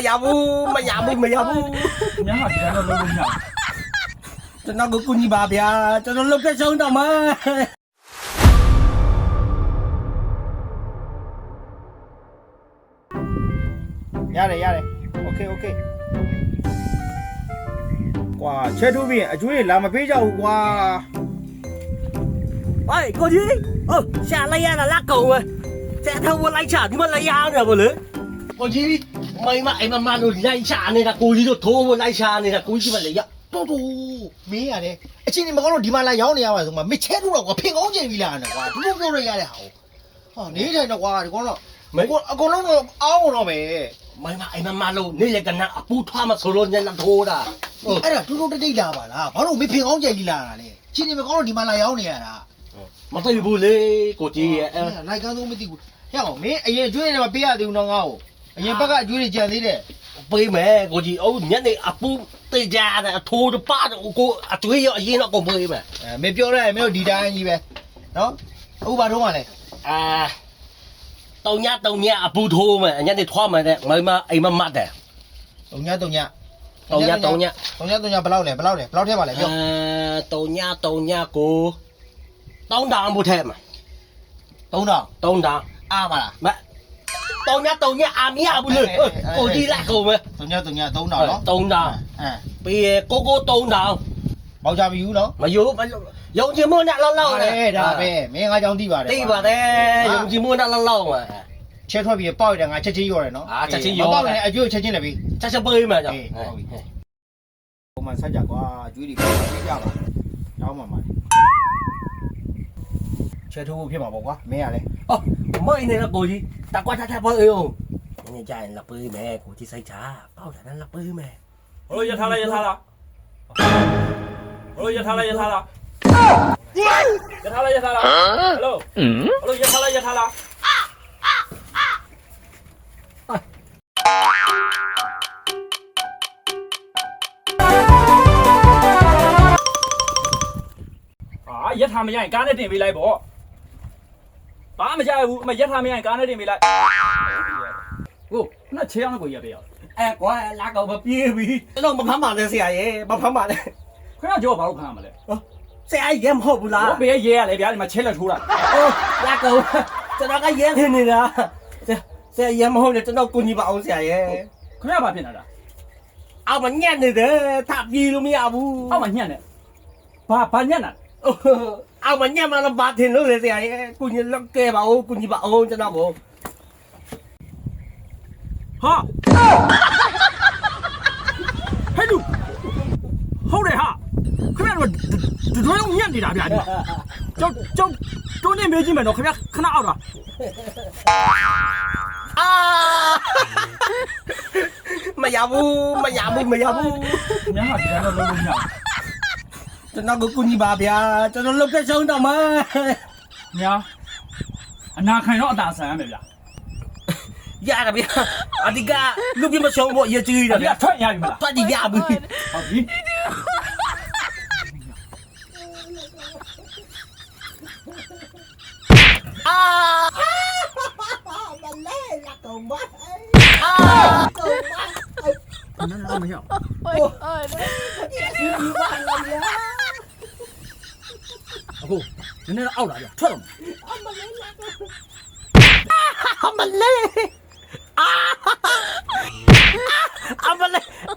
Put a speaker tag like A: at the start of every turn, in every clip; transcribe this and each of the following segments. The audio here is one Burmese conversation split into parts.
A: ရဘူးမရဘူးမရဘူး
B: ညဟာဒီကတော့လုံးလုံးည
A: ကျွန်တော်ကိုကူညီပါဗျာကျွန်တော်လုပ်ပြဆုံးတော့မှာရတယ်โอเคကွာချက်ထိုးပြီးအကျွေးလာမပေးကြဘူးကွာဟေးကိုကြီးဟုတ်ရှာလိုက်ရတာလက်ကုံဝဲချက်ထိုးဝလိုက်ချဒီမှာလိုက်ရတယ်ဗောလေကိုကြီးမိမအိမ်မတို့လိုက်ချနေတာကိုကြီးတို့ထိုးဝလိုက်ချနေတာကိုကြီးမလေးရတူ
C: မင်းရတယ်အချင်းနေမကောင်းတော့ဒီမှာလာရောင်းနေရပါဆိုမှမချဲထုတ်တော့ကွာဖင်ကောင်းကျင်ပြီလားနဲ့ကွာဒီလိုပြောရရတဲ့ဟာဟာနေထိုင်တော့ကွာဒီကောင်တော့အကုန်လုံးတော့အောင်းတော့မယ်
A: မိမအိမ်မလို့နေလေကနအပူထွားမဆိုလို့ညနေထိုးတာ
C: အဲ့ဒါတူတူတိတ်လာပါလားဘာလို့မဖင်ကောင်းကျင်ပြီလားလဲချင်းနေမကောင်းတော့ဒီမှာလာရောင်းနေရတာ
A: မသိဘူးလေကိုကြီးရဲ့
C: လိုက်ကန်းသုံးမသိဘူးဟဲ့အောင်မင်းအရင်ကျွေးနေမှာပေးရသေးဘူးတော့ငါ့ကိုအရင်ဘက်ကအကျွေးတွေကြံသေးတယ်
A: ပေးမယ်ကိုကြီးအိုးညနေအပူတေးကြတယ်အထိုးတပါတော့ကိုအကျွေးရအရင်တော့ကိုပေးမယ်
C: မင်းပြောရတယ်မင်းတို့ဒီတိုင်းကြီးပဲနော်အခုဘာတော့မှလဲ
A: တုံညအပူထိုးမယ်ညနေထွားမယ်တဲ့မိမအိမ်မမတ်တယ်
C: တုံညဘယ်လောက်လဲဘယ်လောက်ထဲပါလဲပြော
A: တုံညကို3000ဘူးထဲမှာ3000
C: အားပါလား
A: မတုံညအာမရဘူးလေကိုကြီးလိုက်ကုန်မယ်
C: တုံည3000နော်
A: 3000ပြီးရကို3000
C: ပေါကြမယူနော်
A: မယူယုံကြည်မှုနဲ့လောက်လောက်လေ
C: ဒါပဲမင်းငါကြောင့်သိပါတယ်
A: သိပါတယ်ယုံကြည်မှုနဲ့လောက်လောက်မှာ
C: ချက်ထွက်ပြီးပေါက်ရတယ်ငါချက်ချင်းရောတယ်နော်
A: ချက်ချင်းရော
C: ပေါက်တယ်အကျွေးချက်ချင်းလည်းပြီး
A: ချက်ပေးမှာကြောင့်
C: ပုံမှန်ဆက်ကြကွာအကျွေးတွေပြေးကြပါတောင်းမှမှာချက်ထိုးဖို့ဖြစ်မှာပေါ့ကွာမင်းရလဲ
A: မိုင်းနေတာကိုကြီးတကွာထားပေါ်အေးနေကြရင်လက်ပေးမယ်ကိုကြီးစိတ်ချပေါက်တယ်လက်ပေးမယ်
B: ဟိုရထားလားဟိုရထားလားဟယ်လိုရထားလားဟယ်လိုရထားလားရထားမရရင်ကားနဲ့တင်ပေးလိုက်ပေါ့ဘာမကြဘူးအမရထားမရရင်ကားနဲ့တင်ပေးလိုက်ကိုခုနချေအောင်ကိုရပေးအောင်
A: ကွာလာကောင်မပြေးပြီကျွန်တော်မဖမ်းပါနဲ့ဆရာရဲ့မဖမ်းပါနဲ့
B: ခဏကြောဘာလို့ဖမ်းရမလဲ
A: ဆရာရဲမဟုတ်ဘူးလား
B: ဘေးရဲရလေဗျာဒီမှာချဲလက်ထိုးတာ
A: လာကောင်ကျွန်တော်ကရဲထင်နေတာဆရာရဲမဟုတ်လေကျွန်တော်ကိုကြီးပါအောင်ဆရာရဲ့
B: ခဏဘာဖြစ်နေတာ
A: အောက်မှာညက်နေတယ်ထပ်ပြေးလို့မရဘူး
B: အောက်မှာညက်နေဘာညက်နေ
A: အောက်မှာညက်မှလည်းဘာထင်လို့လဲဆရာရဲ့ကိုကြီးလောက်ကဲပါဦးကိုကြီးပါအောင်ကျွန်တော်ကို
B: ဟာဟဲ့လူဟုတ်တယ်ဟာခင်ဗျားတို့တို့ညက်နေတာဗျာကျောင်းတွန်းနေမေးကြည့်မယ်နော်ခင်ဗျားခဏအောက်တာ
A: မရဘူးညဟာဒီကတော့လုံးလုံးညကျွန်တော်ကိုကူညီပါဗျာကျွန်တော်လုပ်ပြဆုံးတော့မှာ
B: ညာအနာခံတော့အသာဆန်ရမယ်ဗျာ
A: ရတယ်ဗျာအဒီကလူပြမဆုံးဖို့ရကြည့်ရတယ်ဗျာ
B: ထွက်ရပြီမလား
A: ထွက်ကြည့်ရပြီ
B: ဟုတ်ပြီ
C: မလဲလာတော့မ
B: 那没有。အခုနည်းနည်းအောက်လာကြထွက်တော့
A: အမလေး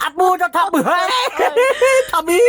A: အပူတော့ထပ်ပြီထပ်ပြီ